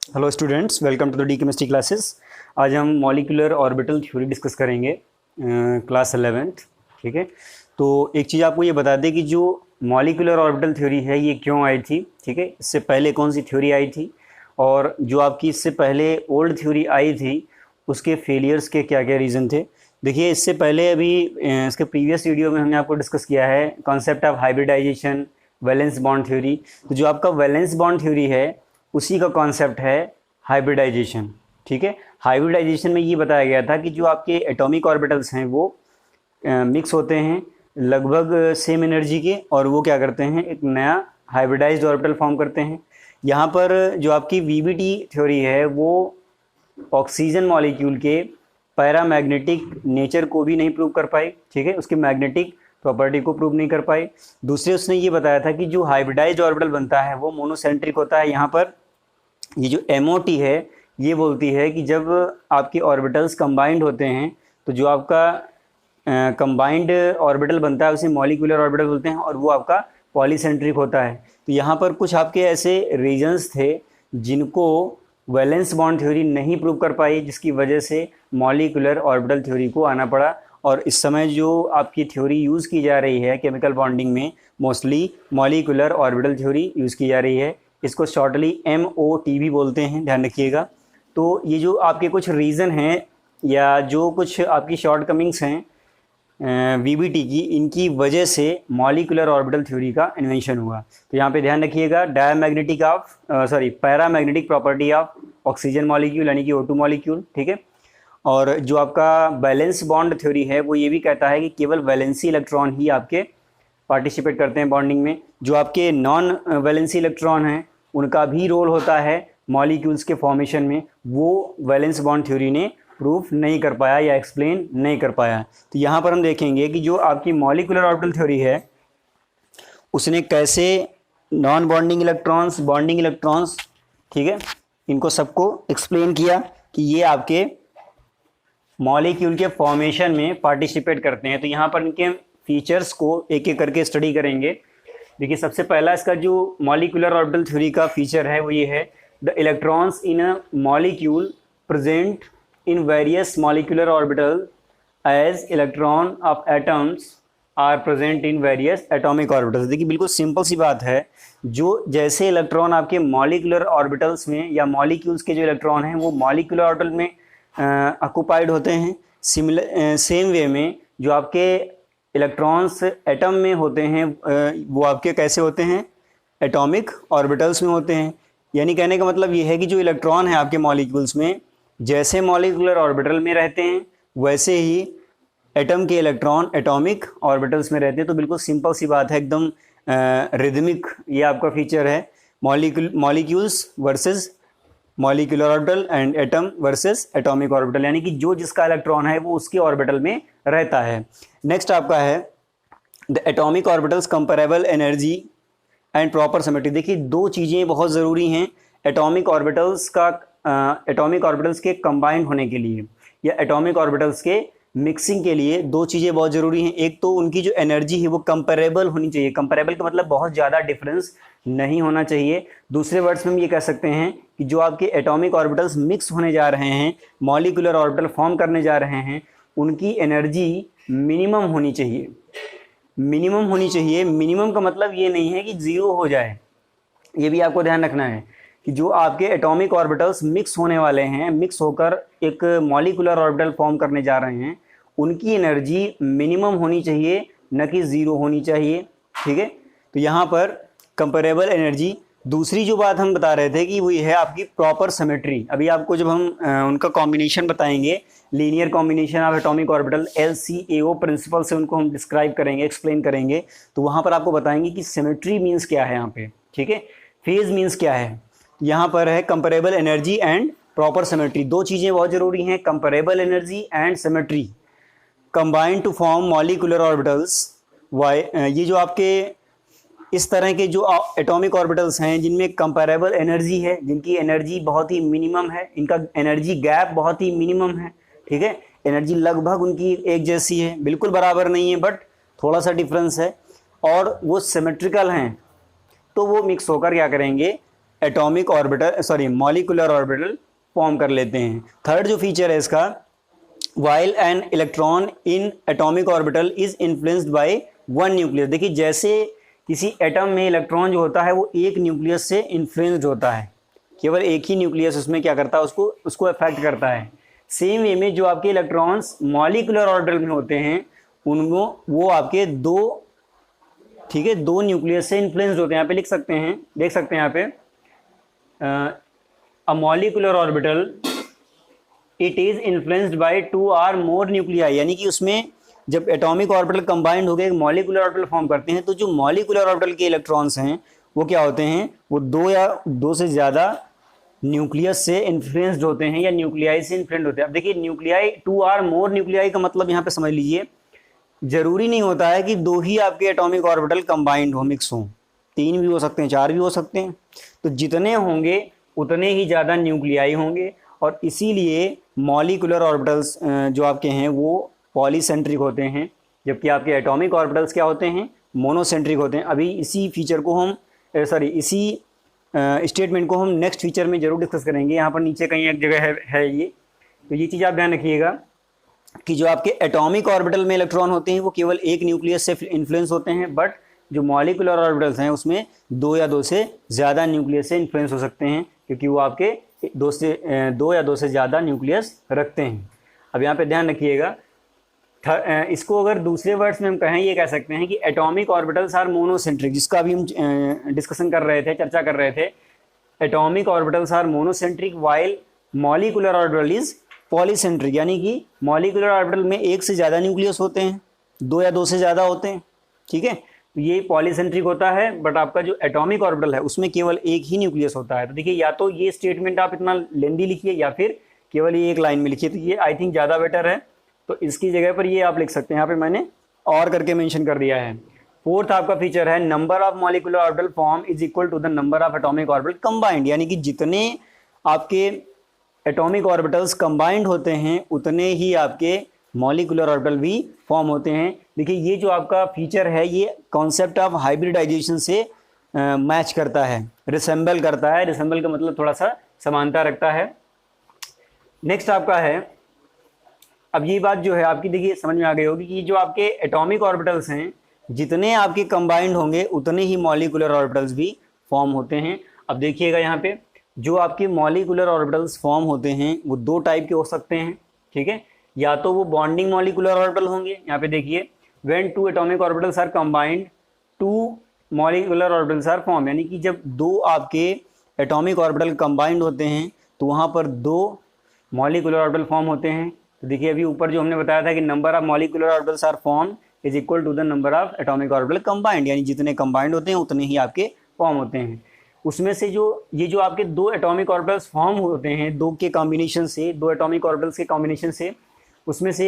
Hello students, welcome to the D chemistry classes. आज हम molecular orbital theory discuss करेंगे, class 11th। ठीक है, तो एक चीज़ आपको ये बता दें कि जो मॉलिक्यूलर ऑर्बिटल थ्योरी है ये क्यों आई थी। ठीक है, इससे पहले कौन सी थ्योरी आई थी और जो आपकी इससे पहले ओल्ड थ्योरी आई थी उसके फेलियर्स के क्या क्या रीज़न थे। देखिए, इससे पहले अभी इसके प्रीवियस वीडियो में हमने आपको डिस्कस किया है concept of hybridization, valence bond theory. तो जो आपका वैलेंस बॉन्ड थ्योरी है उसी का कॉन्सेप्ट है हाइब्रिडाइजेशन। ठीक है, हाइब्रिडाइजेशन में ये बताया गया था कि जो आपके एटॉमिक ऑर्बिटल्स हैं वो मिक्स होते हैं लगभग सेम एनर्जी के, और वो क्या करते हैं, एक नया हाइब्रिडाइज्ड ऑर्बिटल फॉर्म करते हैं। यहाँ पर जो आपकी वीबीटी थ्योरी है वो ऑक्सीजन मॉलिक्यूल के पैरामैग्नेटिक नेचर को भी नहीं प्रूव कर पाई। ठीक है, उसके मैग्नेटिक प्रॉपर्टी को प्रूव नहीं कर पाई। दूसरे उसने ये बताया था कि जो हाइब्रिडाइज्ड ऑर्बिटल बनता है वो मोनोसेंट्रिक होता है। यहाँ पर ये जो एमओटी है ये बोलती है कि जब आपके ऑर्बिटल्स कंबाइंड होते हैं तो जो आपका कंबाइंड ऑर्बिटल बनता है उसे मॉलिक्यूलर ऑर्बिटल बोलते हैं, और वो आपका पॉलीसेंट्रिक होता है। तो यहाँ पर कुछ आपके ऐसे रीजन्स थे जिनको वैलेंस बॉन्ड थ्योरी नहीं प्रूव कर पाई, जिसकी वजह से मॉलिक्यूलर ऑर्बिटल थ्योरी को आना पड़ा। और इस समय जो आपकी थ्योरी यूज़ की जा रही है केमिकल बॉन्डिंग में, mostly molecular orbital theory use की जा रही है। इसको शॉर्टली MOT भी बोलते हैं, ध्यान रखिएगा। तो ये जो आपके कुछ रीज़न हैं या जो कुछ आपकी शॉर्टकमिंग्स हैं VBT की, इनकी वजह से मॉलिक्यूलर ऑर्बिटल थ्योरी का इन्वेंशन हुआ। तो यहाँ पे ध्यान रखिएगा, paramagnetic property of oxygen molecule यानी कि O2 मॉलिक्यूल। ठीक है, और जो आपका वैलेंस बॉन्ड थ्योरी है वो ये भी कहता है कि केवल वैलेंसी इलेक्ट्रॉन ही आपके पार्टिसिपेट करते हैं बॉन्डिंग में। जो आपके नॉन वैलेंसी इलेक्ट्रॉन हैं उनका भी रोल होता है मॉलिक्यूल्स के फॉर्मेशन में, वो वैलेंस बॉन्ड थ्योरी ने प्रूफ नहीं कर पाया या एक्सप्लेन नहीं कर पाया। तो यहाँ पर हम देखेंगे कि जो आपकी मॉलिक्यूलर ऑर्बिटल थ्योरी है उसने कैसे non bonding electrons, bonding electrons, ठीक है, इनको सबको एक्सप्लेन किया कि ये आपके मॉलिक्यूल के फॉर्मेशन में पार्टिसिपेट करते हैं। तो यहाँ पर इनके फीचर्स को एक एक करके स्टडी करेंगे। देखिए, सबसे पहला इसका जो मॉलिक्यूलर ऑर्बिटल थ्योरी का फीचर है वो ये है, the electrons in a molecule present in various molecular orbital as electron of atoms are present in various atomic orbitals. देखिए, बिल्कुल सिंपल सी बात है, जो जैसे इलेक्ट्रॉन आपके मॉलिक्यूलर ऑर्बिटल्स में या मॉलिक्यूल्स के जो इलेक्ट्रॉन हैं वो मॉलिक्यूलर ऑर्बिटल में ऑक्युपाइड होते हैं, सेम वे में जो आपके इलेक्ट्रॉन्स एटम में होते हैं वो आपके कैसे होते हैं, एटॉमिक ऑर्बिटल्स में होते हैं। यानी कहने का मतलब ये है कि जो इलेक्ट्रॉन है आपके मॉलिक्यूल्स में, जैसे मॉलिक्यूलर ऑर्बिटल में रहते हैं वैसे ही एटम के इलेक्ट्रॉन एटॉमिक ऑर्बिटल्स में रहते हैं। तो बिल्कुल सिंपल सी बात है, एकदम रिदमिक ये आपका फीचर है, molecules versus molecular orbital and atom versus atomic orbital, यानी कि जो जिसका इलेक्ट्रॉन है वो उसके ऑर्बिटल में रहता है। नेक्स्ट आपका है the atomic orbitals comparable energy and proper symmetry. देखिए, दो चीज़ें बहुत ज़रूरी हैं एटॉमिक ऑर्बिटल्स के कंबाइंड होने के लिए या एटॉमिक ऑर्बिटल्स के मिक्सिंग के लिए। दो चीज़ें बहुत ज़रूरी हैं, एक तो उनकी जो एनर्जी है वो कंपेरेबल होनी चाहिए। कंपेरेबल का मतलब बहुत ज़्यादा डिफरेंस नहीं होना चाहिए। दूसरे वर्ड्स में हम ये कह सकते हैं कि जो आपके एटॉमिक ऑर्बिटल्स मिक्स होने जा रहे हैं, मॉलिक्यूलर ऑर्बिटल फॉर्म करने जा रहे हैं, उनकी एनर्जी मिनिमम होनी चाहिए। मिनिमम होनी चाहिए, मिनिमम का मतलब ये नहीं है कि ज़ीरो हो जाए, ये भी आपको ध्यान रखना है कि जो आपके एटॉमिक ऑर्बिटल्स मिक्स होने वाले हैं, मिक्स होकर एक मॉलिक्यूलर ऑर्बिटल फॉर्म करने जा रहे हैं, उनकी एनर्जी मिनिमम होनी चाहिए, न कि ज़ीरो होनी चाहिए। ठीक है, तो यहाँ पर कंपेरेबल एनर्जी। दूसरी जो बात हम बता रहे थे कि वो ये है आपकी प्रॉपर सिमेट्री। अभी आपको जब हम उनका कॉम्बिनेशन बताएंगे, linear combination of atomic orbital LCAO principle से उनको हम डिस्क्राइब करेंगे, एक्सप्लेन करेंगे, तो वहाँ पर आपको बताएंगे कि सिमेट्री मीन्स क्या है यहाँ पे। ठीक है, फेज मीन्स क्या है। यहाँ पर है comparable energy and proper symmetry. दो चीज़ें बहुत ज़रूरी हैं, comparable energy and symmetry combined to form molecular orbitals. ये जो आपके इस तरह के जो एटॉमिक ऑर्बिटल्स हैं जिनमें कंपेरेबल एनर्जी है, जिनकी एनर्जी बहुत ही मिनिमम है, इनका एनर्जी गैप बहुत ही मिनिमम है। ठीक है, एनर्जी लगभग उनकी एक जैसी है, बिल्कुल बराबर नहीं है बट थोड़ा सा डिफरेंस है, और वो सिमेट्रिकल हैं, तो वो मिक्स होकर क्या करेंगे, atomic orbital molecular orbital form कर लेते हैं। थर्ड जो फीचर है इसका, while an electron in atomic orbital is influenced by one nucleus. देखिए जैसे किसी एटम में इलेक्ट्रॉन जो होता है वो एक न्यूक्लियस से इन्फ्लुएंस्ड होता है, केवल एक ही न्यूक्लियस उसमें क्या करता है, उसको अफेक्ट करता है। सेम वे में जो आपके इलेक्ट्रॉन्स मॉलिकुलर ऑर्बिटल में होते हैं उनको वो आपके दो न्यूक्लियस से इन्फ्लुएंस्ड होते हैं। यहाँ पे लिख सकते हैं, देख सकते हैं यहाँ पे, a molecular orbital it is influenced by 2 or more nuclei, यानी कि उसमें जब एटॉमिक ऑर्बिटल कंबाइंड हो गए मॉलिकुलर ऑर्बिटल फॉर्म करते हैं तो जो मॉलिकुलर ऑर्बिटल के इलेक्ट्रॉन्स हैं वो क्या होते हैं, वो दो या दो से ज़्यादा न्यूक्लियस से इन्फ्लुएंस्ड होते हैं या न्यूक्लियाई से इन्फ्लुएंस्ड होते हैं। अब देखिए न्यूक्लियाई 2 or more न्यूक्लियाई का मतलब यहाँ पे समझ लीजिए, जरूरी नहीं होता है कि दो ही आपके एटॉमिक ऑर्बिटल कंबाइंड हो, मिक्स हो, 3 भी हो सकते हैं, 4 भी हो सकते हैं। तो जितने होंगे उतने ही ज़्यादा न्यूक्लियाई होंगे और इसीलिए मॉलिकुलर ऑर्बिटल्स जो आपके हैं वो पॉलीसेंट्रिक होते हैं, जबकि आपके एटॉमिक ऑर्बिटल्स क्या होते हैं, मोनोसेंट्रिक होते हैं। अभी इसी फीचर को हम इसी स्टेटमेंट को हम नेक्स्ट फीचर में जरूर डिस्कस करेंगे। यहाँ पर नीचे कहीं एक जगह है ये, तो ये चीज़ आप ध्यान रखिएगा कि जो आपके एटॉमिक ऑर्बिटल में इलेक्ट्रॉन होते हैं वो केवल एक न्यूक्लियस से इन्फ्लुएंस होते हैं, बट जो मॉलिकुलर ऑर्बिटल्स हैं उसमें 2 या 2 से ज़्यादा न्यूक्लियस से इन्फ्लुएंस हो सकते हैं, क्योंकि वो आपके 2 या 2 से ज़्यादा न्यूक्लियस रखते हैं। अब यहाँ पे ध्यान रखिएगा, इसको अगर दूसरे वर्ड्स में हम कहें, ये कह सकते हैं कि एटॉमिक ऑर्बिटल्स आर मोनोसेंट्रिक, जिसका अभी हम डिस्कशन कर रहे थे, चर्चा कर रहे थे। Atomic orbitals are monocentric while molecular orbital is polycentric, यानी कि मॉलिकुलर ऑर्बिटल में एक से ज़्यादा न्यूक्लियस होते हैं, 2 या 2 से ज़्यादा होते हैं, ठीक है। तो ये पॉलीसेंट्रिक होता है, बट आपका जो एटॉमिक ऑर्बिटल है उसमें केवल एक ही न्यूक्लियस होता है। तो देखिए या तो ये स्टेटमेंट आप इतना लेंदी लिखिए या फिर केवल ये एक लाइन में लिखिए, तो ये आई थिंक ज़्यादा बेटर है। तो इसकी जगह पर ये आप लिख सकते हैं, यहाँ पे मैंने और करके मेंशन कर दिया है। फोर्थ आपका फीचर है, number of molecular orbital form is equal to the number of atomic orbital combined, यानी कि जितने आपके एटॉमिक ऑर्बिटल्स कंबाइंड होते हैं उतने ही आपके मॉलिकुलर ऑर्बिटल भी फॉर्म होते हैं। देखिए ये जो आपका फीचर है ये कॉन्सेप्ट ऑफ हाइब्रिडाइजेशन से मैच करता है, रिसेंबल करता है। रिसेंबल का मतलब थोड़ा सा समानता रखता है। नेक्स्ट आपका है, अब ये बात जो है आपकी देखिए समझ में आ गई होगी कि जो आपके एटॉमिक ऑर्बिटल्स हैं जितने आपके कंबाइंड होंगे उतने ही मॉलिकुलर ऑर्बिटल्स भी फॉर्म होते हैं। अब देखिएगा यहाँ पे जो आपके मॉलिकुलर ऑर्बिटल्स फॉर्म होते हैं वो 2 टाइप के हो सकते हैं, ठीक है। या तो वो बॉन्डिंग मॉलिकुलर ऑर्बिटल होंगे, यहाँ पे देखिए when 2 atomic orbitals are combined 2 molecular orbitals are form, यानी कि जब 2 आपके एटॉमिक ऑर्बिटल कंबाइंड होते हैं तो वहाँ पर 2 मॉलिकुलर ऑर्बिटल फॉर्म होते हैं। तो देखिए अभी ऊपर जो हमने बताया था कि number of molecular orbitals are form is equal to the number of atomic orbital combined, यानी जितने कंबाइंड होते हैं उतने ही आपके फॉर्म होते हैं। उसमें से जो आपके 2 एटॉमिक ऑर्बिटल्स फॉर्म होते हैं 2 के कॉम्बिनेशन से, 2 एटॉमिक ऑर्बिटल्स के कॉम्बिनेशन से, उसमें से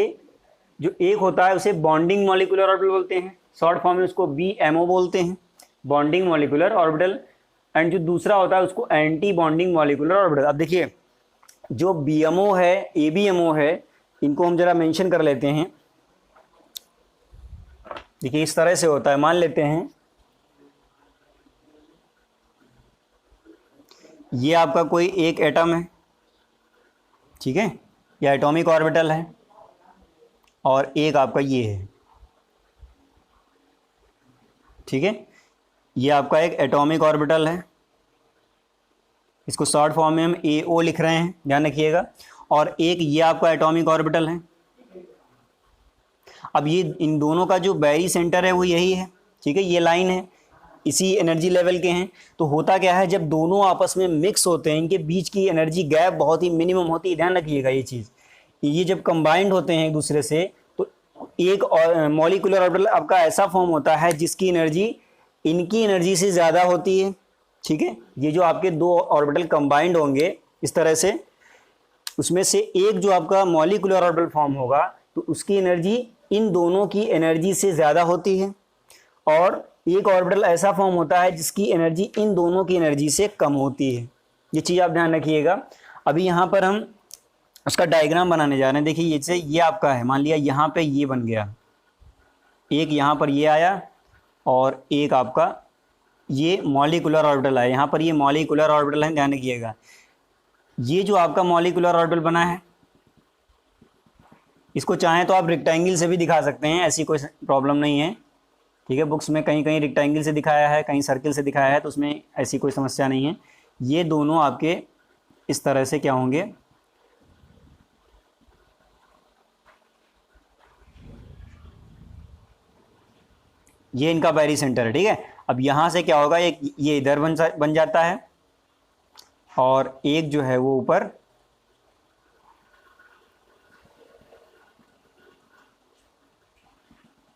जो एक होता है उसे बॉन्डिंग मॉलिकुलर ऑर्बिटल बोलते हैं, शॉर्ट फॉर्म में उसको BMO बोलते हैं, बॉन्डिंग मॉलिकुलर ऑर्बिटल। एंड जो दूसरा होता है उसको एंटी बॉन्डिंग मॉलिकुलर ऑर्बिटल। अब देखिए जो BMO है, ABMO है, इनको हम जरा मेंशन कर लेते हैं। देखिए इस तरह से होता है, मान लेते हैं ये आपका कोई एक एटम है, ठीक है, या एटॉमिक ऑर्बिटल है, और एक आपका ये है, ठीक है। ये आपका एक एटॉमिक ऑर्बिटल है, इसको शॉर्ट फॉर्म में हम AO लिख रहे हैं, ध्यान रखिएगा। और एक ये आपका एटॉमिक ऑर्बिटल है। अब ये इन दोनों का जो बैरी सेंटर है वो यही है, ठीक है, ये लाइन है, इसी एनर्जी लेवल के हैं। तो होता क्या है, जब दोनों आपस में मिक्स होते हैं इनके बीच की एनर्जी गैप बहुत ही मिनिमम होती है, ध्यान रखिएगा ये चीज़। ये जब कंबाइंड होते हैं एक दूसरे से तो एक मॉलिकुलर ऑर्बिटल आपका ऐसा फॉर्म होता है जिसकी एनर्जी इनकी एनर्जी से ज़्यादा होती है, ठीक है। ये जो आपके 2 ऑर्बिटल कंबाइंड होंगे इस तरह से, उसमें से एक जो आपका मॉलिकुलर ऑर्बिटल फॉर्म होगा तो उसकी एनर्जी इन दोनों की एनर्जी से ज़्यादा होती है, और एक ऑर्बिटल ऐसा फॉर्म होता है जिसकी एनर्जी इन दोनों की एनर्जी से कम होती है। ये चीज़ आप ध्यान रखिएगा। अभी यहाँ पर हम उसका डायग्राम बनाने जा रहे हैं। देखिए जैसे ये आपका है, मान लिया यहाँ पे ये बन गया, एक यहाँ पर ये आया और एक आपका ये मॉलिकुलर ऑर्बिटल है, यहाँ पर ये मॉलिकुलर ऑर्बिटल है, ध्यान रखिएगा। ये जो आपका मॉलिकुलर ऑर्बिटल बना है, इसको चाहें तो आप रेक्टेंगल से भी दिखा सकते हैं, ऐसी कोई प्रॉब्लम नहीं है, ठीक है। बुक्स में कहीं कहीं रेक्टेंगल से दिखाया है, कहीं सर्किल से दिखाया है, तो उसमें ऐसी कोई समस्या नहीं है। ये दोनों आपके इस तरह से क्या होंगे, ये इनका बैरी सेंटर है, ठीक है। अब यहाँ से क्या होगा, एक ये इधर बन जाता है और एक जो है वो ऊपर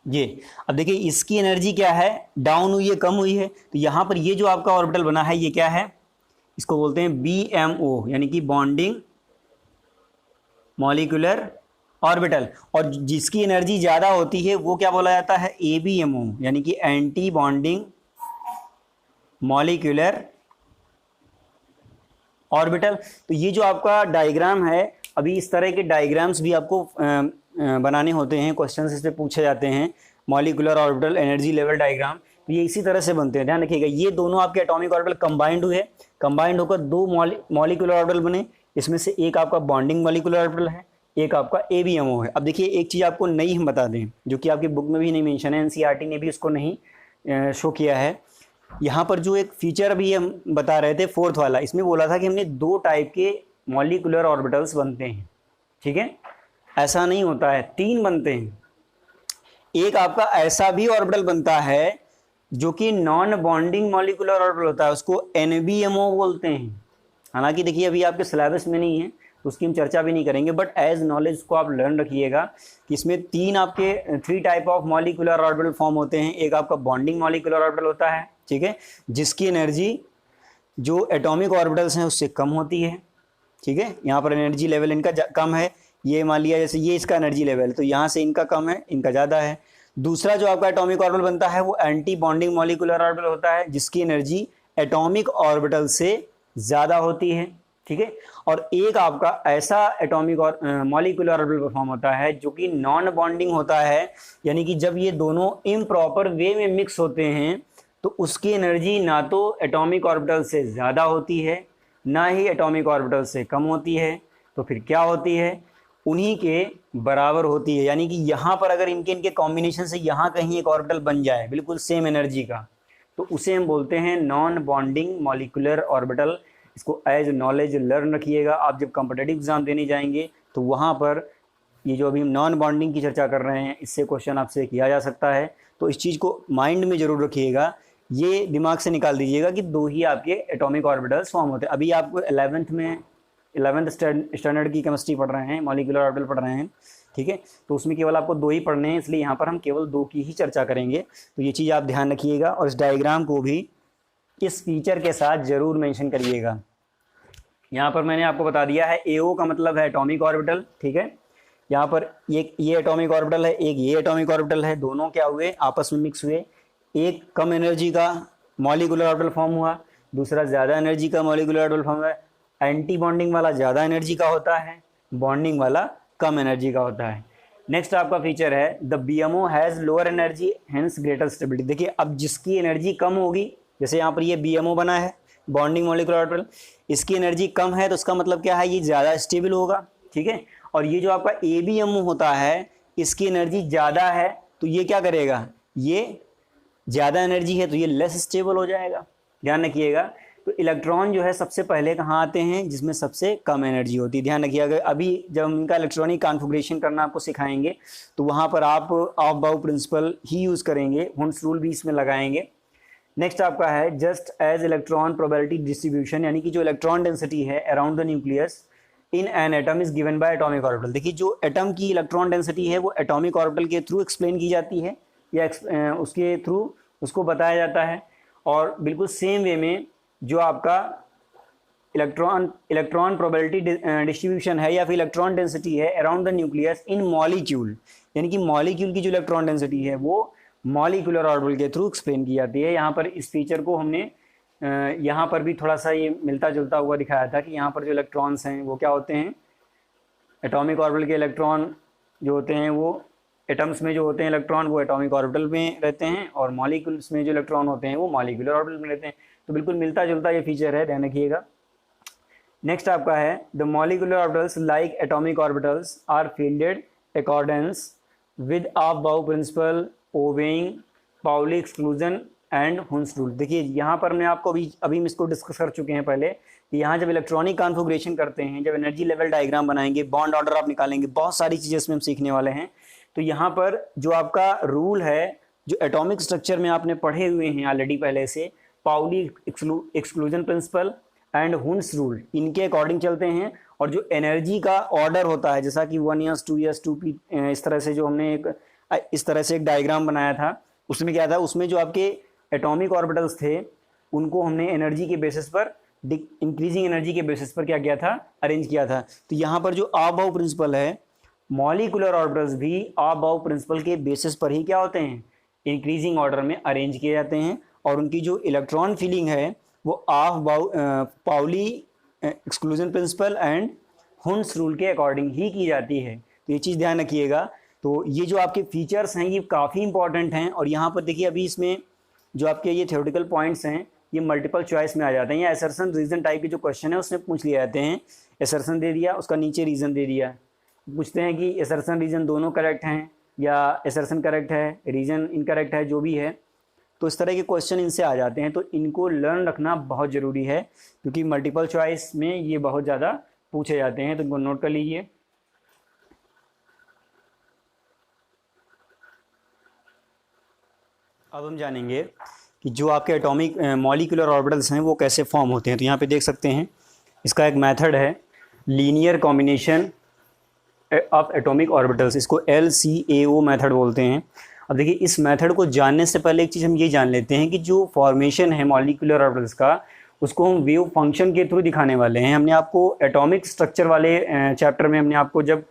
ये। अब देखिए इसकी एनर्जी क्या है, डाउन हुई है, कम हुई है। तो यहाँ पर ये जो आपका ऑर्बिटल बना है ये क्या है, इसको बोलते हैं BMO, यानी कि बॉन्डिंग मॉलिक्यूलर ऑर्बिटल। और जिसकी एनर्जी ज़्यादा होती है वो क्या बोला जाता है, ABMO, यानी कि एंटी बॉन्डिंग मॉलिक्यूलर ऑर्बिटल। तो ये जो आपका डायग्राम है, अभी इस तरह के डायग्राम्स भी आपको बनाने होते हैं, क्वेश्चन इस पे पूछे जाते हैं, molecular orbital energy level diagram. तो ये इसी तरह से बनते हैं, ध्यान रखिएगा। ये दोनों आपके एटॉमिक ऑर्बिटल कंबाइंड हुए, कंबाइंड होकर दो मॉलिक्यूलर ऑर्बिटल बने। इसमें से एक आपका बॉन्डिंग मॉलिक्यूलर ऑर्बिटल है, एक आपका ABMO है। अब देखिए एक चीज़ आपको नई हम बता दें, जो कि आपकी बुक में भी नहीं मेंशन है, NCERT ने भी उसको नहीं शो किया है। यहाँ पर जो एक फीचर अभी हम बता रहे थे, फोर्थ वाला, इसमें बोला था कि हमने 2 टाइप के मॉलिक्यूलर ऑर्बिटल्स बनते हैं, ठीक है। ऐसा नहीं होता है, 3 बनते हैं। एक आपका ऐसा भी ऑर्बिटल बनता है जो कि नॉन बॉन्डिंग मॉलिक्यूलर ऑर्बिटल होता है, उसको NBMO बोलते हैं। हालांकि देखिए अभी आपके सिलेबस में नहीं है तो उसकी हम चर्चा भी नहीं करेंगे, बट एज नॉलेज को आप लर्न रखिएगा कि इसमें 3 type of molecular orbital form होते हैं। एक आपका बॉन्डिंग मॉलिक्यूलर ऑर्बिटल होता है, ठीक है, जिसकी एनर्जी जो एटॉमिक ऑर्बिटल्स हैं उससे कम होती है, ठीक है। यहाँ पर एनर्जी लेवल इनका कम है, ये मान लिया जैसे ये इसका एनर्जी लेवल, तो यहाँ से इनका कम है, इनका ज़्यादा है। दूसरा जो आपका एटॉमिक ऑर्बिटल बनता है वो एंटी बॉन्डिंग मॉलिक्यूलर ऑर्बिटल होता है, जिसकी एनर्जी एटॉमिक ऑर्बिटल से ज़्यादा होती है, ठीक है। और एक आपका ऐसा एटॉमिक और मॉलिक्यूलर ऑर्बिटल फॉर्म होता है जो कि नॉन बॉन्डिंग होता है, यानी कि जब ये दोनों इम्प्रॉपर वे में मिक्स होते हैं तो उसकी एनर्जी ना तो एटॉमिक ऑर्बिटल से ज़्यादा होती है, ना ही एटॉमिक ऑर्बिटल से कम होती है। तो फिर क्या होती है, उन्हीं के बराबर होती है। यानी कि यहाँ पर अगर इनके कॉम्बिनेशन से यहाँ कहीं एक ऑर्बिटल बन जाए बिल्कुल सेम एनर्जी का, तो उसे हम बोलते हैं नॉन बॉन्डिंग मॉलिक्यूलर ऑर्बिटल। इसको एज नॉलेज लर्न रखिएगा। आप जब कॉम्पिटिटिव एग्जाम देने जाएंगे तो वहाँ पर ये जो अभी हम नॉन बॉन्डिंग की चर्चा कर रहे हैं, इससे क्वेश्चन आपसे किया जा सकता है। तो इस चीज़ को माइंड में ज़रूर रखिएगा, ये दिमाग से निकाल दीजिएगा कि 2 ही आपके एटॉमिक ऑर्बिटल्स फॉर्म होते हैं। अभी आपको 11th स्टैंडर्ड की केमिस्ट्री पढ़ रहे हैं, मॉलिक्यूलर ऑर्बिटल पढ़ रहे हैं, ठीक है। तो उसमें केवल आपको 2 ही पढ़ने हैं, इसलिए यहाँ पर हम केवल 2 की ही चर्चा करेंगे। तो ये चीज़ आप ध्यान रखिएगा और इस डायग्राम को भी इस फीचर के साथ ज़रूर मेंशन करिएगा। यहाँ पर मैंने आपको बता दिया है, AO का मतलब है एटॉमिक ऑर्बिटल, ठीक है। यहाँ पर ये एटॉमिक ऑर्बिटल है, एक ये एटॉमिक ऑर्बिटल है, दोनों क्या हुए, आपस में मिक्स हुए। एक कम एनर्जी का मॉलिक्यूलर ऑर्बिटल फॉर्म हुआ, दूसरा ज़्यादा एनर्जी का मॉलिक्यूलर ऑर्बिटल फॉर्म हुआ। एंटी बॉन्डिंग वाला ज़्यादा एनर्जी का होता है, बॉन्डिंग वाला कम एनर्जी का होता है। नेक्स्ट आपका फीचर है the BMO has lower energy hence greater stability. देखिए अब जिसकी एनर्जी कम होगी, जैसे यहाँ पर ये BMO बना है, बॉन्डिंग मॉलिक्यूलर ऑर्बिटल, इसकी एनर्जी कम है तो उसका मतलब क्या है, ये ज़्यादा स्टेबल होगा, ठीक है। और ये जो आपका ABMO होता है, इसकी एनर्जी ज़्यादा है तो ये क्या करेगा, ये ज़्यादा एनर्जी है तो ये लेस स्टेबल हो जाएगा, ध्यान रखिएगा। तो इलेक्ट्रॉन जो है सबसे पहले कहाँ आते हैं, जिसमें सबसे कम एनर्जी होती है, ध्यान रखिएगा। अभी जब हम इनका इलेक्ट्रॉनिक कॉन्फ़िगरेशन करना आपको सिखाएंगे तो वहाँ पर आप ऑफ बाउ प्रिंसिपल ही यूज़ करेंगे, हुंस रूल भी इसमें लगाएंगे। नेक्स्ट आपका है just as electron probability distribution, यानी कि जो इलेक्ट्रॉन डेंसिटी है around the nucleus in an atom is given by atomic orbital. देखिए जो एटम की इलेक्ट्रॉन डेंसिटी है वो एटॉमिक ऑर्बिटल के थ्रू एक्सप्लेन की जाती है, या उसके थ्रू उसको बताया जाता है। और बिल्कुल सेम वे में जो आपका इलेक्ट्रॉन प्रोबेबिलिटी डिस्ट्रीब्यूशन है या फिर इलेक्ट्रॉन डेंसिटी है around the nucleus in molecule, यानी कि मॉलिक्यूल की जो इलेक्ट्रॉन डेंसिटी है वो मॉलिक्यूलर ऑर्बिटल के थ्रू एक्सप्लेन की जाती है। यहाँ पर इस फीचर को हमने यहाँ पर भी थोड़ा सा ये मिलता जुलता हुआ दिखाया था कि यहाँ पर जो इलेक्ट्रॉन्स हैं वो क्या होते हैं, एटॉमिक ऑर्बिटल के इलेक्ट्रॉन जो होते हैं वो एटम्स में जो होते हैं इलेक्ट्रॉन वो एटॉमिक ऑर्बिटल में रहते हैं, और मॉलिक्यूल्स में जो इलेक्ट्रॉन होते हैं वो मॉलिक्यूलर ऑर्बिटल में रहते हैं। तो बिल्कुल मिलता जुलता ये फीचर है, ध्यान रखिएगा। नेक्स्ट आपका है the molecular orbitals like atomic orbitals are filled accordance with aufbau principle obeying Pauli exclusion and Hund's rule. देखिए यहाँ पर मैं आपको अभी हम इसको डिस्कस कर चुके हैं पहले कि यहाँ जब इलेक्ट्रॉनिक कॉन्फ़िगरेशन करते हैं, जब एनर्जी लेवल डायग्राम बनाएंगे, बॉन्ड ऑर्डर आप निकालेंगे, बहुत सारी चीज़ें इसमें हम सीखने वाले हैं। तो यहाँ पर जो आपका रूल है, जो एटॉमिक स्ट्रक्चर में आपने पढ़े हुए हैं ऑलरेडी पहले से, Pauli exclusion principle and Hund's rule, इनके अकॉर्डिंग चलते हैं। और जो एनर्जी का ऑर्डर होता है, जैसा कि 1 ईयर्स 2 ईयर्स 2p, इस तरह से जो हमने इस तरह से एक डायग्राम बनाया था, उसमें क्या था, उसमें जो आपके एटॉमिक ऑर्बिटल्स थे उनको हमने एनर्जी के बेसिस पर, इंक्रीजिंग एनर्जी के बेसिस पर क्या किया था, अरेंज किया था। तो यहाँ पर जो अबव प्रिंसिपल है, मॉलिक्यूलर ऑर्बिटल्स भी अबव प्रिंसिपल के बेसिस पर ही क्या होते हैं, इंक्रीजिंग ऑर्डर में अरेंज किए जाते हैं। और उनकी जो इलेक्ट्रॉन फीलिंग है वो Pauli exclusion principle and Hund's rule के अकॉर्डिंग ही की जाती है। तो ये चीज़ ध्यान रखिएगा। तो ये जो आपके फीचर्स हैं ये काफ़ी इंपॉर्टेंट हैं। और यहाँ पर देखिए अभी इसमें जो आपके ये थ्योरेटिकल पॉइंट्स हैं ये मल्टीपल चॉइस में आ जाते हैं, या असर्शन रीजन टाइप के जो क्वेश्चन है उसमें पूछ लिए जाते हैं। असर्शन दे दिया, उसका नीचे रीज़न दे दिया, पूछते हैं कि असर्शन रीजन दोनों करेक्ट हैं या असर्शन करेक्ट है, रीजन इनकरेक्ट है, जो भी है। तो इस तरह के क्वेश्चन इनसे आ जाते हैं। तो इनको लर्न रखना बहुत ज़रूरी है, क्योंकि मल्टीपल चॉइस में ये बहुत ज़्यादा पूछे जाते हैं। तो इनको नोट कर लीजिए। अब हम जानेंगे कि जो आपके एटॉमिक मॉलिक्यूलर ऑर्बिटल्स हैं वो कैसे फॉर्म होते हैं। तो यहाँ पे देख सकते हैं इसका एक मेथड है, linear combination of atomic orbitals, इसको LCAO मेथड बोलते हैं। अब देखिए इस मेथड को जानने से पहले एक चीज़ हम ये जान लेते हैं कि जो फॉर्मेशन है मॉलिक्यूलर ऑर्बिटल्स का, उसको हम वेव फंक्शन के थ्रू दिखाने वाले हैं। हमने आपको एटॉमिक स्ट्रक्चर वाले चैप्टर में हमने आपको जब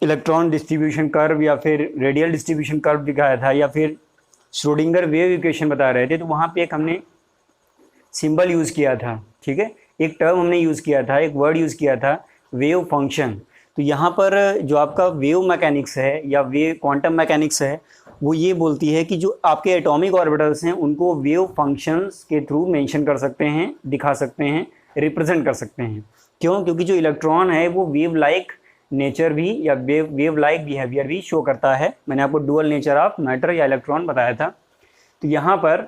इलेक्ट्रॉन डिस्ट्रीब्यूशन कर्व या फिर रेडियल डिस्ट्रीब्यूशन कर्व दिखाया था, या फिर श्रोडिंगर वेव इक्वेशन बता रहे थे, तो वहाँ पे एक हमने सिंबल यूज़ किया था, ठीक है, एक टर्म हमने यूज़ किया था, एक वर्ड यूज़ किया था, वेव फंक्शन। तो यहाँ पर जो आपका वेव मैकेनिक्स है या वेव क्वांटम मैकेनिक्स है वो ये बोलती है कि जो आपके एटॉमिक ऑर्बिटल्स हैं उनको वेव फंक्शंस के थ्रू मेंशन कर सकते हैं, दिखा सकते हैं, रिप्रेजेंट कर सकते हैं। क्यों? क्योंकि जो इलेक्ट्रॉन है वो वेव लाइक नेचर भी या वेव लाइक बिहेवियर भी शो करता है। मैंने आपको डुअल नेचर ऑफ मैटर या इलेक्ट्रॉन बताया था। तो यहाँ पर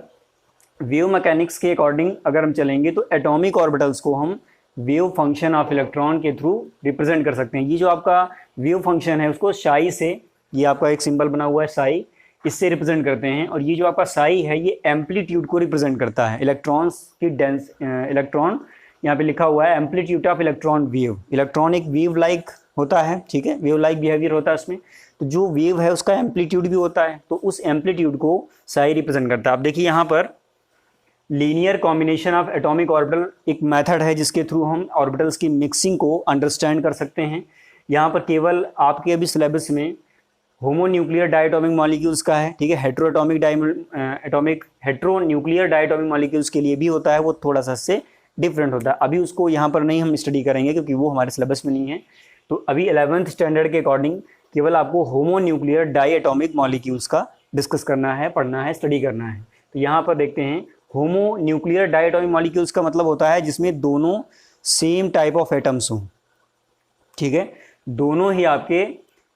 वेव मैकेनिक्स के अकॉर्डिंग अगर हम चलेंगे तो एटॉमिक ऑर्बिटल्स को हम वेव फंक्शन ऑफ इलेक्ट्रॉन के थ्रू रिप्रेजेंट कर सकते हैं। ये जो आपका वेव फंक्शन है उसको साई से, ये आपका एक सिंबल बना हुआ है साई, इससे रिप्रेजेंट करते हैं। और ये जो आपका साई है ये एम्पलीट्यूड को रिप्रेजेंट करता है, इलेक्ट्रॉन्स की डेंस, इलेक्ट्रॉन यहाँ पे लिखा हुआ है amplitude of electron wave. Electron एक वेव लाइक होता है, ठीक है, वेव लाइक बिहेवियर होता है उसमें। तो जो वेव है उसका एम्पलीट्यूड भी होता है, तो उस एम्पलीट्यूड को साई रिप्रेजेंट करता है। आप देखिए यहाँ पर linear combination of atomic orbital एक मेथड है जिसके थ्रू हम ऑर्बिटल्स की मिक्सिंग को अंडरस्टैंड कर सकते हैं। यहाँ पर केवल आपके अभी सिलेबस में होमोन्यूक्लियर डायटोमिक मॉलिक्यूल्स का है, ठीक है, हेट्रोन्यूक्लियर डायटोमिक मॉलिक्यूल्स के लिए भी होता है, वो थोड़ा सा इससे डिफरेंट होता है। अभी उसको यहाँ पर नहीं हम स्टडी करेंगे क्योंकि वो हमारे सिलेबस में नहीं है। तो अभी 11th स्टैंडर्ड के अकॉर्डिंग केवल आपको होमोन्यूक्लियर डायटोमिक मॉलिक्यूल्स का डिस्कस करना है, पढ़ना है, स्टडी करना है। तो यहाँ पर देखते हैं होमोन्यूक्लियर डायटोमिक मॉलिक्यूल्स का मतलब होता है जिसमें दोनों सेम टाइप ऑफ एटम्स हों, ठीक है, दोनों ही आपके,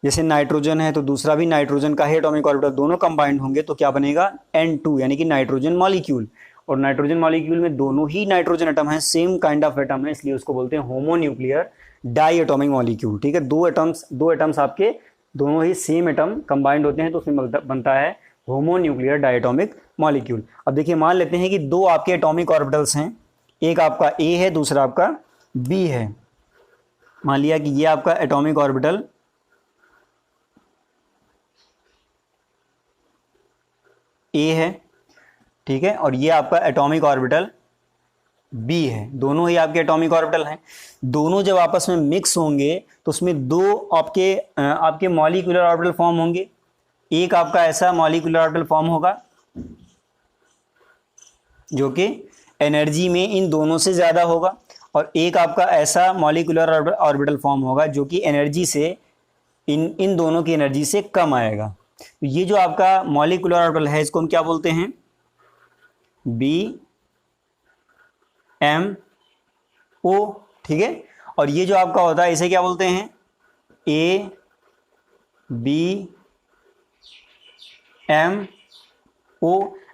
जैसे नाइट्रोजन है तो दूसरा भी नाइट्रोजन का ही एटॉमिक ऑर्बिटल, दोनों कंबाइंड होंगे तो क्या बनेगा N2 यानी कि नाइट्रोजन मॉलिक्यूल। और नाइट्रोजन मॉलिक्यूल में दोनों ही नाइट्रोजन एटम है, सेम काइंड ऑफ एटम है, इसलिए उसको बोलते हैं होमोन्यूक्लियर डायटोमिक मॉलिक्यूल, ठीक है। दो एटम्स आपके दोनों ही सेम एटम कंबाइंड होते हैं तो उसमें बनता है होमोन्यूक्लियर डायटोमिक मॉलिक्यूल। अब देखिए मान लेते हैं कि दो आपके एटॉमिक ऑर्बिटल्स हैं, एक आपका A है दूसरा आपका B है। मान लिया कि ये आपका एटॉमिक ऑर्बिटल A है, ठीक है, और ये आपका एटॉमिक ऑर्बिटल B है। दोनों ही आपके एटॉमिक ऑर्बिटल हैं। दोनों जब आपस में मिक्स होंगे तो उसमें दो आपके मॉलिक्यूलर ऑर्बिटल फॉर्म होंगे। एक आपका ऐसा मॉलिक्यूलर ऑर्बिटल फॉर्म होगा जो कि एनर्जी में इन दोनों से ज़्यादा होगा, और एक आपका ऐसा मॉलिक्यूलर ऑर्बिटल फॉर्म होगा जो कि एनर्जी से इन दोनों की एनर्जी से कम आएगा। तो ये जो आपका मॉलिक्यूलर ऑर्बिटल है इसको हम क्या बोलते हैं, बी एम ओ, ठीक है। और ये जो आपका होता है इसे क्या बोलते हैं, A B M O,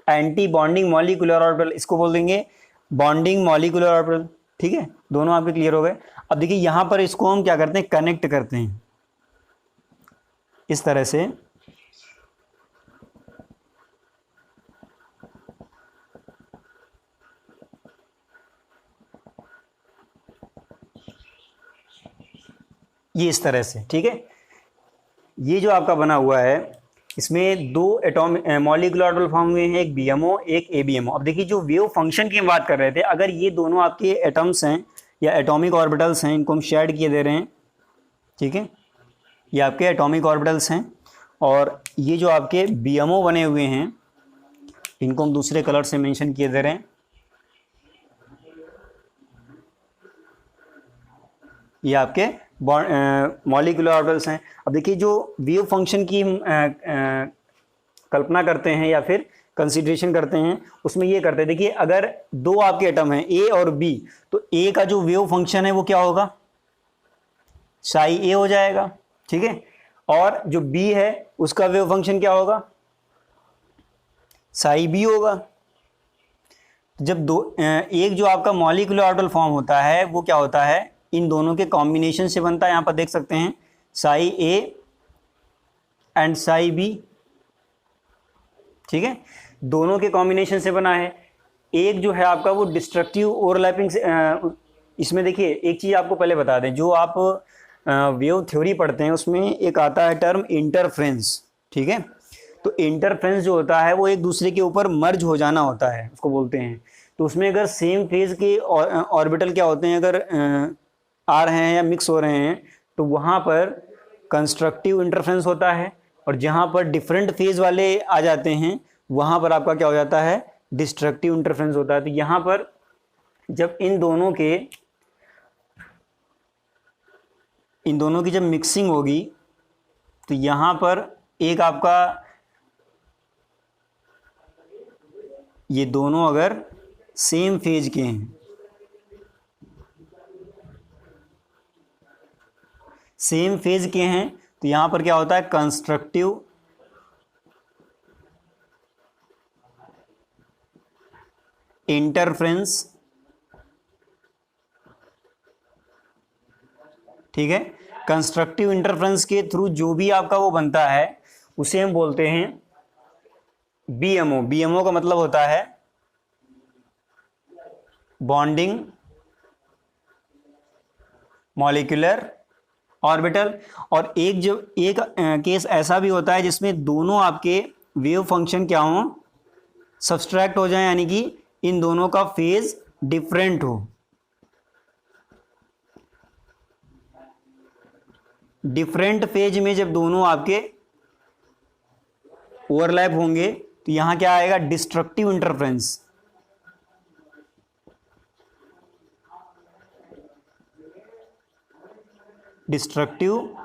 anti bonding molecular orbital इसको बोल देंगे बॉन्डिंग मॉलिक्यूलर ऑर्बिटल, ठीक है। दोनों आपके क्लियर हो गए। अब देखिए यहां पर इसको हम क्या करते हैं, कनेक्ट करते हैं इस तरह से, ये इस तरह से, ठीक है। ये जो आपका बना हुआ है इसमें दो एटॉमिक मॉलिक्यूलर ऑर्बिटल फॉर्म हुए हैं, एक बीएमओ एक एबीएमओ। अब देखिए जो वेव फंक्शन की हम बात कर रहे थे, अगर ये दोनों आपके एटम्स हैं या एटॉमिक ऑर्बिटल्स हैं, इनको हम शेड किए दे रहे हैं, ठीक है, ये आपके एटॉमिक ऑर्बिटल्स हैं। और ये जो आपके बीएमओ बने हुए हैं इनको हम दूसरे कलर से मेंशन किए दे रहे हैं, ये आपके मॉलिक्यूलर ऑर्बिटल्स हैं। अब देखिए जो वेव फंक्शन की कल्पना करते हैं या फिर कंसीडरेशन करते हैं उसमें ये करते हैं, देखिए अगर दो आपके एटम हैं ए और बी, तो ए का जो वेव फंक्शन है वो क्या होगा, साई ए हो जाएगा, ठीक है। और जो बी है उसका वेव फंक्शन क्या होगा, साई बी होगा। जब एक जो आपका मॉलिक्यूलर ऑर्बिटल फॉर्म होता है वो क्या होता है, इन दोनों के कॉम्बिनेशन से बनता है। यहां पर देख सकते हैं psi A and psi B, ठीक है, दोनों के कॉम्बिनेशन से बना है। एक जो है आपका वो डिस्ट्रक्टिव ओवरलैपिंग से इसमें देखिए एक चीज आपको पहले बता दें, जो आप वेव थ्योरी पढ़ते हैं उसमें एक आता है टर्म इंटरफ्रेंस, ठीक है। तो इंटरफ्रेंस जो होता है वो एक दूसरे के ऊपर मर्ज हो जाना होता है, उसको बोलते हैं। तो उसमें अगर सेम फेज के ऑर्बिटल क्या होते हैं, अगर आ रहे हैं या मिक्स हो रहे हैं, तो वहाँ पर कंस्ट्रक्टिव इंटरफ्रेंस होता है। और जहाँ पर डिफरेंट फेज वाले आ जाते हैं वहाँ पर आपका क्या हो जाता है, डिस्ट्रक्टिव इंटरफ्रेंस होता है। तो यहाँ पर जब इन दोनों की जब मिक्सिंग होगी तो यहाँ पर एक आपका ये दोनों अगर सेम फेज के हैं, सेम फेज के हैं, तो यहां पर क्या होता है, कंस्ट्रक्टिव इंटरफ्रेंस, ठीक है। कंस्ट्रक्टिव इंटरफ्रेंस के थ्रू जो भी आपका वो बनता है उसे हम बोलते हैं बीएमओ। बीएमओ का मतलब होता है बॉन्डिंग मॉलिक्यूलर ऑर्बिटल। और एक केस ऐसा भी होता है जिसमें दोनों आपके वेव फंक्शन क्या हो, सब्सट्रैक्ट हो जाए, यानी कि इन दोनों का फेज डिफरेंट हो। डिफरेंट फेज में जब दोनों आपके ओवरलैप होंगे तो यहां क्या आएगा, डिस्ट्रक्टिव इंटरफ्रेंस। डिस्ट्रक्टिव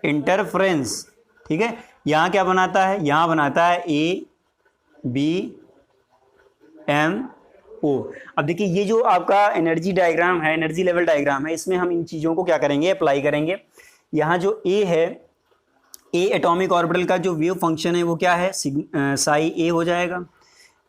इंटरफ्रेंस, ठीक है। यहां क्या बनाता है, यहां बनाता है ए बी एम ओ। अब देखिए ये जो आपका एनर्जी डायग्राम है, एनर्जी लेवल डायग्राम है, इसमें हम इन चीजों को क्या करेंगे, अप्लाई करेंगे। यहां जो ए है, ए एटॉमिक ऑर्बिटल का जो वेव फंक्शन है वो क्या है, साई ए हो जाएगा।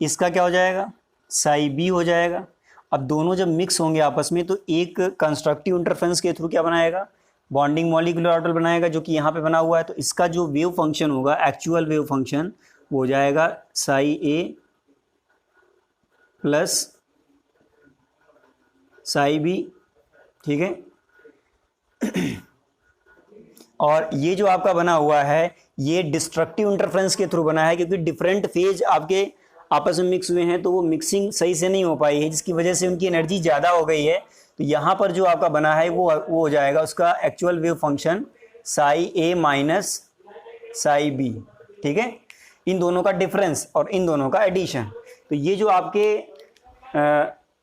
इसका क्या हो जाएगा, साई बी हो जाएगा। अब दोनों जब मिक्स होंगे आपस में तो एक कंस्ट्रक्टिव इंटरफ्रेंस के थ्रू क्या बनाएगा, बॉन्डिंग मॉलिक्यूलर ऑर्बिटल बनाएगा, जो कि यहाँ पे बना हुआ है। तो इसका जो वेव फंक्शन होगा, एक्चुअल वेव फंक्शन, वो हो जाएगा साई ए प्लस साई बी, ठीक है। और ये जो आपका बना हुआ है ये डिस्ट्रक्टिव इंटरफ्रेंस के थ्रू बना है, क्योंकि डिफरेंट फेज आपके आपस में मिक्स हुए हैं, तो वो मिक्सिंग सही से नहीं हो पाई है, जिसकी वजह से उनकी एनर्जी ज़्यादा हो गई है। तो यहाँ पर जो आपका बना है वो हो जाएगा उसका एक्चुअल वेव फंक्शन साई ए माइनस साई बी, ठीक है। इन दोनों का डिफरेंस और इन दोनों का एडिशन। तो ये जो आपके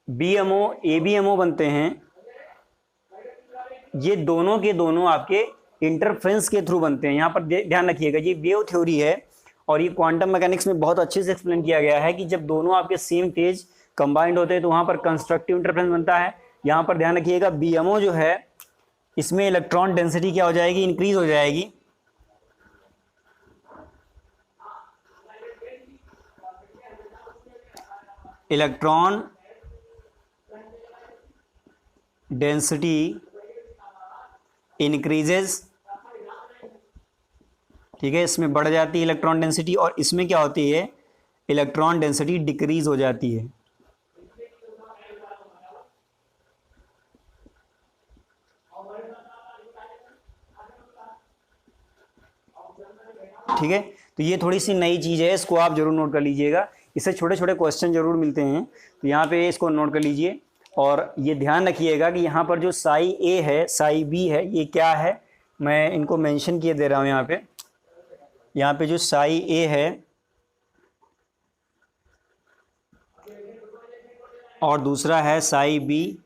बीएमओ एबीएमओ बनते हैं, ये दोनों के दोनों आपके इंटरफ्रेंस के थ्रू बनते हैं। यहाँ पर ध्यान रखिएगा, ये वेव थ्योरी है और ये क्वांटम मैकेनिक्स में बहुत अच्छे से एक्सप्लेन किया गया है कि जब दोनों आपके सेम फेज कंबाइंड होते हैं तो वहां पर कंस्ट्रक्टिव इंटरफ्रेंस बनता है। यहाँ पर ध्यान रखिएगा, बीएमओ जो है इसमें इलेक्ट्रॉन डेंसिटी क्या हो जाएगी, इंक्रीज हो जाएगी। इलेक्ट्रॉन डेंसिटी इंक्रीजेस, ठीक है, इसमें बढ़ जाती है इलेक्ट्रॉन डेंसिटी, और इसमें क्या होती है, इलेक्ट्रॉन डेंसिटी डिक्रीज हो जाती है। ठीक है, तो ये थोड़ी सी नई चीज़ है, इसको आप जरूर नोट कर लीजिएगा। इससे छोटे छोटे क्वेश्चन जरूर मिलते हैं, तो यहाँ पे इसको नोट कर लीजिए। और ये ध्यान रखिएगा कि यहाँ पर जो साई ए है, साई बी है, ये क्या है, मैं इनको मेंशन किए दे रहा हूँ। यहाँ पे जो साई ए है और दूसरा है साई बी,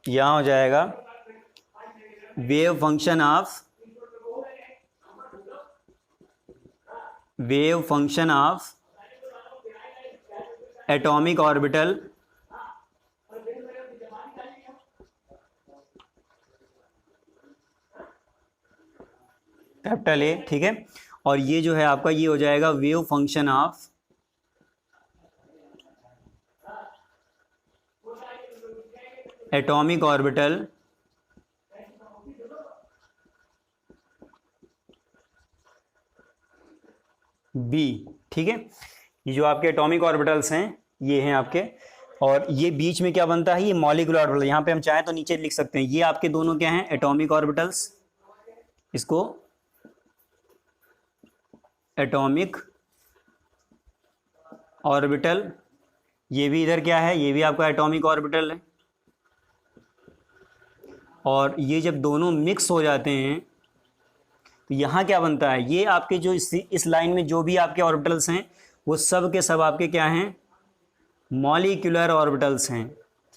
यहाँ हो जाएगा wave function of atomic orbital capital A, ठीक है। और ये जो है आपका, ये हो जाएगा wave function of atomic orbital B, ठीक है। ये जो आपके एटॉमिक ऑर्बिटल्स हैं ये हैं आपके, और ये बीच में क्या बनता है, ये मॉलिक्यूलर ऑर्बिटल। यहाँ पे हम चाहें तो नीचे लिख सकते हैं, ये आपके दोनों क्या हैं, एटॉमिक ऑर्बिटल्स। इसको एटॉमिक ऑर्बिटल, ये भी इधर क्या है, ये भी आपका एटॉमिक ऑर्बिटल है। और ये जब दोनों मिक्स हो जाते हैं तो यहाँ क्या बनता है, ये आपके जो इस लाइन में जो भी आपके ऑर्बिटल्स हैं वो सब के सब आपके क्या हैं, मॉलिक्यूलर ऑर्बिटल्स हैं,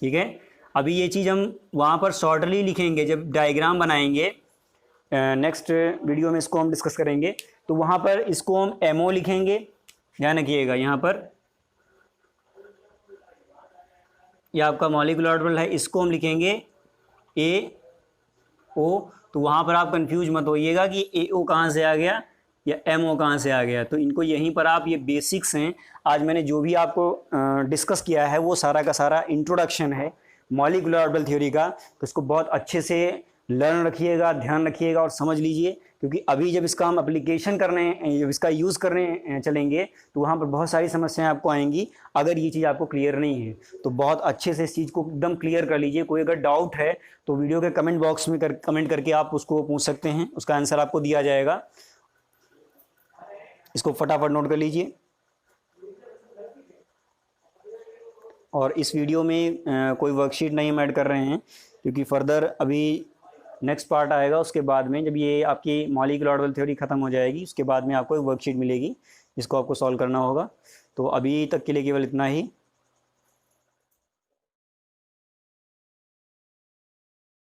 ठीक है। अभी ये चीज़ हम वहाँ पर शॉर्टली लिखेंगे जब डायग्राम बनाएंगे, नेक्स्ट वीडियो में इसको हम डिस्कस करेंगे। तो वहाँ पर इसको हम एमओ लिखेंगे, ध्यान रखिएगा। यहाँ पर यह आपका मॉलिक्यूलर ऑर्बिटल है, इसको हम लिखेंगे ए ओ। तो वहाँ पर आप कंफ्यूज मत होइएगा कि ए ओ कहाँ से आ गया या एम ओ कहाँ से आ गया। तो इनको यहीं पर आप, ये बेसिक्स हैं। आज मैंने जो भी आपको डिस्कस किया है वो सारा का सारा इंट्रोडक्शन है मॉलिक्यूलर ऑर्बिटल थ्योरी का। तो इसको बहुत अच्छे से लर्न रखिएगा, ध्यान रखिएगा और समझ लीजिए, क्योंकि अभी जब इसका हम एप्लीकेशन करने, जब इसका यूज़ करने चलेंगे तो वहाँ पर बहुत सारी समस्याएं आपको आएंगी अगर ये चीज़ आपको क्लियर नहीं है। तो बहुत अच्छे से इस चीज़ को एकदम क्लियर कर लीजिए। कोई अगर डाउट है तो वीडियो के कमेंट बॉक्स में कमेंट करके आप उसको पूछ सकते हैं, उसका आंसर आपको दिया जाएगा। इसको फटाफट नोट कर लीजिए। और इस वीडियो में कोई वर्कशीट नहीं हम ऐड कर रहे हैं, क्योंकि फर्दर अभी नेक्स्ट पार्ट आएगा, उसके बाद में जब ये आपकी मॉलिक्यूलर ऑर्बिटल थ्योरी खत्म हो जाएगी उसके बाद में आपको एक वर्कशीट मिलेगी जिसको आपको सॉल्व करना होगा। तो अभी तक के लिए केवल इतना ही।